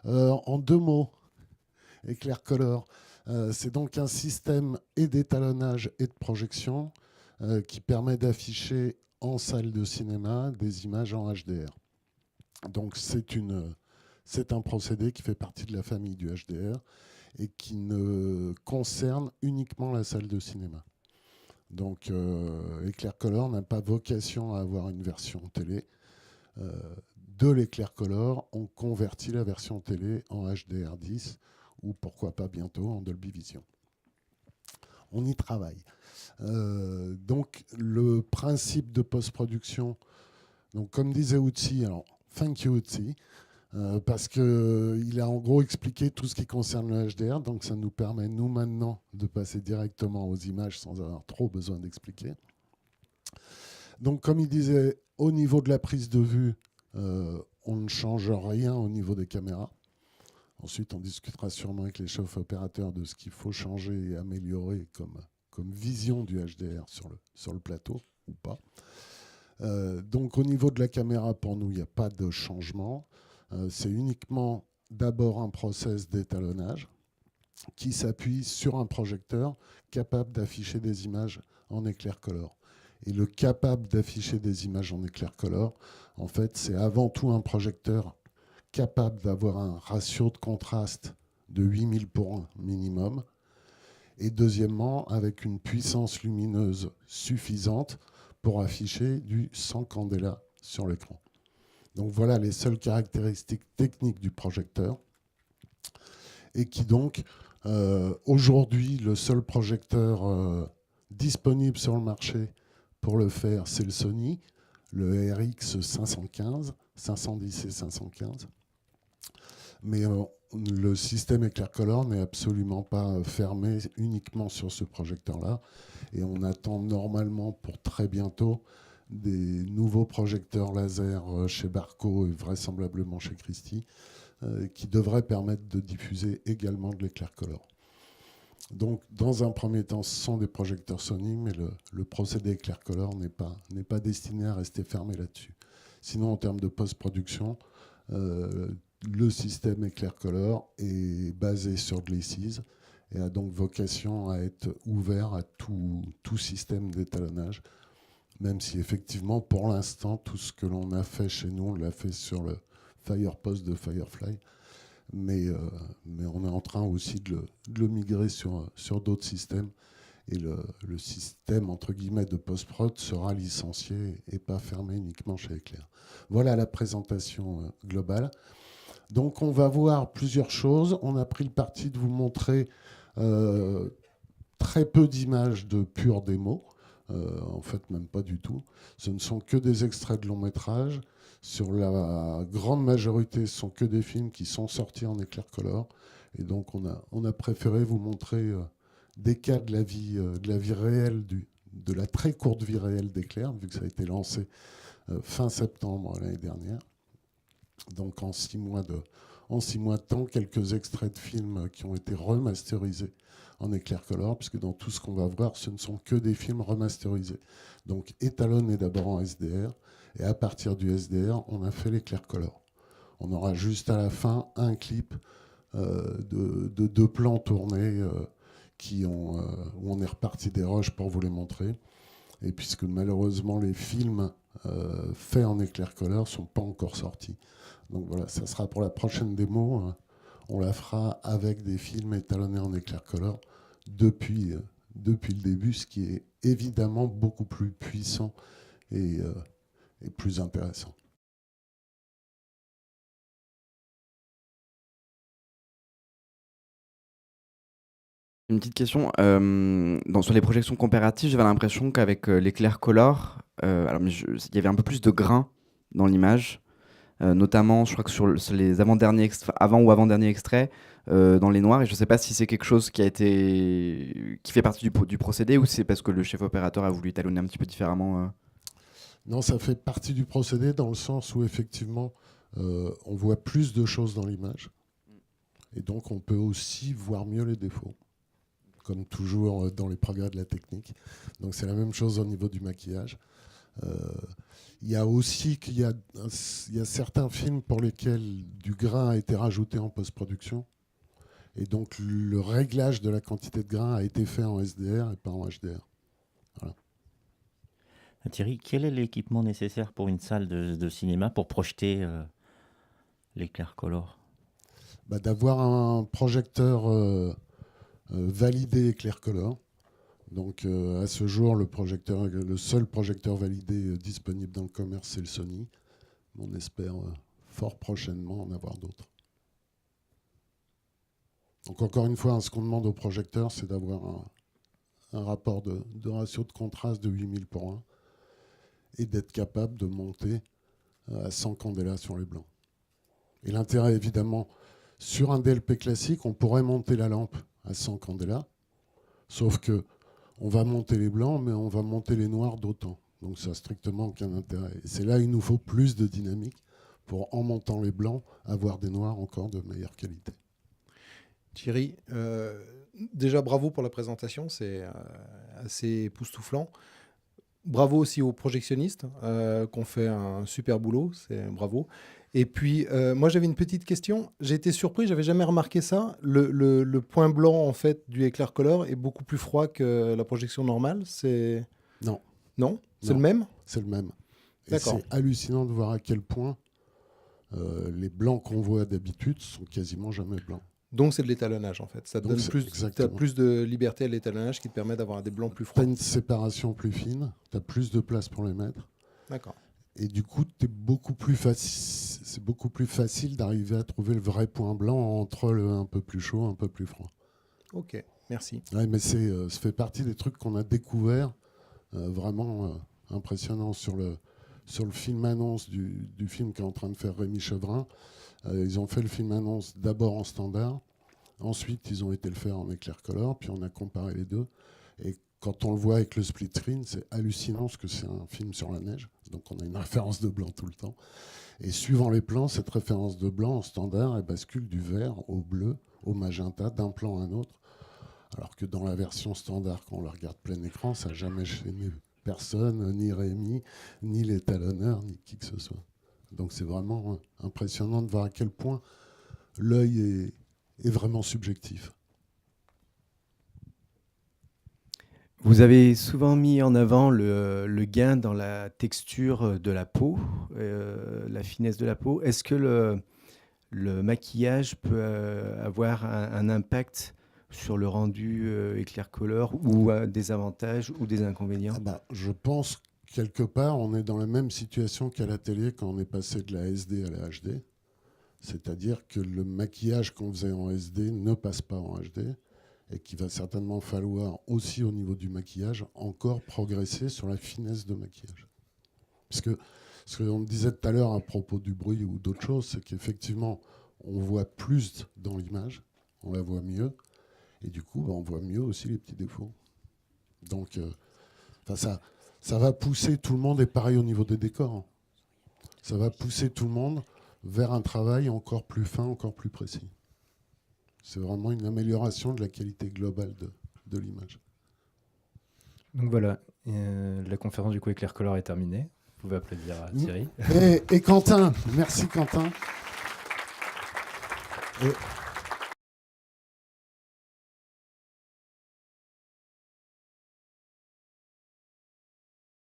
En deux mots, Éclair Color, c'est donc un système et d'étalonnage et de projection qui permet d'afficher en salle de cinéma des images en HDR. Donc c'est un procédé qui fait partie de la famille du HDR et qui ne concerne uniquement la salle de cinéma. Donc Éclair Color n'a pas vocation à avoir une version télé. Euh, de l'Éclair Color, on convertit la version télé en HDR10 ou pourquoi pas bientôt en Dolby Vision. On y travaille. Donc le principe de post-production, donc comme disait Outsi, alors thank you Outsi, parce qu'il a en gros expliqué tout ce qui concerne le HDR, donc ça nous permet, nous maintenant, de passer directement aux images sans avoir trop besoin d'expliquer. Donc comme il disait, au niveau de la prise de vue, on ne change rien au niveau des caméras. Ensuite, on discutera sûrement avec les chefs opérateurs de ce qu'il faut changer et améliorer comme vision du HDR sur le plateau, ou pas. Donc au niveau de la caméra, pour nous, il n'y a pas de changement. C'est uniquement d'abord un process d'étalonnage qui s'appuie sur un projecteur capable d'afficher des images en éclair color. Et le capable d'afficher des images en éclair color, en fait, c'est avant tout un projecteur capable d'avoir un ratio de contraste de 8000 pour 1 minimum. Et deuxièmement, avec une puissance lumineuse suffisante pour afficher du 100 candela sur l'écran. Donc voilà les seules caractéristiques techniques du projecteur. Et qui donc, aujourd'hui, le seul projecteur disponible sur le marché pour le faire, c'est le Sony, le RX 515, 510 et 515. Mais le système Éclair Color n'est absolument pas fermé uniquement sur ce projecteur-là. Et on attend normalement pour très bientôt des nouveaux projecteurs laser chez Barco et vraisemblablement chez Christie qui devraient permettre de diffuser également de l'éclair color. Donc, dans un premier temps, ce sont des projecteurs Sony, mais le procédé éclair color n'est pas destiné à rester fermé là-dessus. Sinon, en termes de post-production, le système éclair color est basé sur Glacis et a donc vocation à être ouvert à tout système d'étalonnage, même si effectivement, pour l'instant, tout ce que l'on a fait chez nous, on l'a fait sur le Firepost de Firefly, mais on est en train aussi de le migrer sur d'autres systèmes, et le système, entre guillemets, de post-prod sera licencié et pas fermé uniquement chez Éclair. Voilà la présentation globale. Donc on va voir plusieurs choses. On a pris le parti de vous montrer très peu d'images de pure démo. En fait, même pas du tout. Ce ne sont que des extraits de long métrage. Sur la grande majorité, ce sont que des films qui sont sortis en éclair color. Et donc on a préféré vous montrer des cas de la vie réelle, de la très courte vie réelle d'Éclair, vu que ça a été lancé fin septembre l'année dernière. Donc en 6 mois de temps, quelques extraits de films qui ont été remasterisés en éclair color, puisque dans tout ce qu'on va voir, ce ne sont que des films remasterisés. Donc étalonné d'abord en SDR, et à partir du SDR, on a fait l'éclair color. On aura juste à la fin un clip de 2 plans tournés où on est reparti des rushs pour vous les montrer. Et puisque malheureusement les films faits en éclair color ne sont pas encore sortis. Donc voilà, ça sera pour la prochaine démo. On la fera avec des films étalonnés en éclair color depuis le début, ce qui est évidemment beaucoup plus puissant et plus intéressant. Une petite question. Sur les projections comparatives, j'avais l'impression qu'avec l'éclair color, il y avait un peu plus de grain dans l'image. Notamment, je crois que sur les avant ou avant-derniers extraits, dans les noirs. Et je ne sais pas si c'est quelque chose qui fait partie du procédé ou si c'est parce que le chef opérateur a voulu étalonner un petit peu différemment. Non, ça fait partie du procédé dans le sens où effectivement, on voit plus de choses dans l'image. Et donc, on peut aussi voir mieux les défauts, comme toujours dans les progrès de la technique. Donc, c'est la même chose au niveau du maquillage. Il y a aussi qu'il y a certains films pour lesquels du grain a été rajouté en post-production. Et donc le réglage de la quantité de grain a été fait en SDR et pas en HDR. Voilà. Thierry, quel est l'équipement nécessaire pour une salle de cinéma pour projeter l'éclair color? D'avoir un projecteur validé Éclair Color. Donc à ce jour, le seul projecteur validé disponible dans le commerce, c'est le Sony. On espère fort prochainement en avoir d'autres. Donc encore une fois, ce qu'on demande au projecteur, c'est d'avoir un rapport de ratio de contraste de 8000 pour 1 et d'être capable de monter à 100 candela sur les blancs. Et l'intérêt, évidemment, sur un DLP classique, on pourrait monter la lampe à 100 candela, sauf que on va monter les blancs, mais on va monter les noirs d'autant. Donc ça n'a strictement aucun intérêt. Et c'est là qu'il nous faut plus de dynamique pour, en montant les blancs, avoir des noirs encore de meilleure qualité. Thierry, déjà bravo pour la présentation, c'est assez époustouflant. Bravo aussi aux projectionnistes qui ont fait un super boulot, c'est bravo. Et puis, moi j'avais une petite question, j'ai été surpris, j'avais jamais remarqué ça. Le point blanc en fait du Éclair Color est beaucoup plus froid que la projection normale, c'est... Non. Non. C'est le même? C'est le même. Et D'accord. c'est hallucinant de voir à quel point les blancs qu'on voit d'habitude sont quasiment jamais blancs. Donc c'est de l'étalonnage en fait. Ça te Donc donne t'as plus de liberté à l'étalonnage qui te permet d'avoir des blancs plus Tu as froids. une séparation plus fine, tu as plus de place pour les mettre. D'accord. Et du coup, c'est beaucoup plus facile d'arriver à trouver le vrai point blanc entre le un peu plus chaud, un peu plus froid. Ok, merci. Ouais, mais ça fait partie des trucs qu'on a découvert vraiment impressionnants sur le film annonce du film qu'est en train de faire Rémi Chevrin. Ils ont fait le film annonce d'abord en standard, ensuite ils ont été le faire en Éclair Color, puis on a comparé les deux. Et quand on le voit avec le split screen, c'est hallucinant parce que c'est un film sur la neige, donc on a une référence de blanc tout le temps. Et suivant les plans, cette référence de blanc en standard, elle bascule du vert au bleu, au magenta, d'un plan à un autre. Alors que dans la version standard, quand on la regarde plein écran, ça n'a jamais gêné personne, ni Rémi, ni l'étalonneur, ni qui que ce soit. Donc c'est vraiment impressionnant de voir à quel point l'œil est vraiment subjectif. Vous avez souvent mis en avant le gain dans la texture de la peau, la finesse de la peau. Est-ce que le maquillage peut avoir un impact sur le rendu Éclair Color ou des avantages ou des inconvénients? Je pense quelque part, on est dans la même situation qu'à la télé quand on est passé de la SD à la HD. C'est-à-dire que le maquillage qu'on faisait en SD ne passe pas en HD et qu'il va certainement falloir aussi au niveau du maquillage encore progresser sur la finesse de maquillage. Parce que ce qu'on disait tout à l'heure à propos du bruit ou d'autres choses, c'est qu'effectivement, on voit plus dans l'image, on la voit mieux, et du coup, on voit mieux aussi les petits défauts. Donc, ça va pousser tout le monde, et pareil au niveau des décors. Ça va pousser tout le monde vers un travail encore plus fin, encore plus précis. C'est vraiment une amélioration de la qualité globale de l'image. Donc voilà, la conférence du coup Éclair Color est terminée. Vous pouvez applaudir à Thierry. Et Quentin, merci Quentin. Et